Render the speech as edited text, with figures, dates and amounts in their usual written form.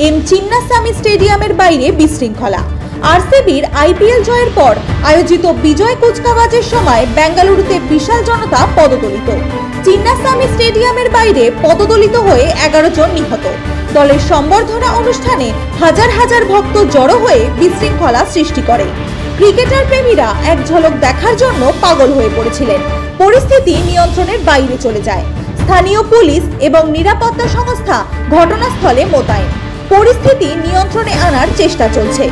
M Chinnaswamy স্টেডিয়ামের বাইরে বিশৃঙ্খলা। আরসিবির আইপিএল জয়ের পর আয়োজিত বিজয় কুচকাওয়াজের সময় বেঙ্গালুরুতে বিশাল জনতা পদদলিত। চিন্নাস্বামী স্টেডিয়ামের বাইরে পদদলিত হয়ে 11 জন নিহত। দলের সম্বর্ধনা অনুষ্ঠানে হাজার হাজার ভক্ত জড়ো হয়ে বিশৃঙ্খলা সৃষ্টি করে। ক্রিকেটার প্রেমীরা এক ঝলক দেখার জন্য পাগল হয়ে পড়েছিলেন। পরিস্থিতি নিয়ন্ত্রণের বাইরে চলে যায়। স্থানীয় পুলিশ এবং নিরাপত্তা সংস্থা ঘটনাস্থলে মোতায়েন। পরিস্থিতি নিয়ন্ত্রণে আনার চেষ্টা চলছে।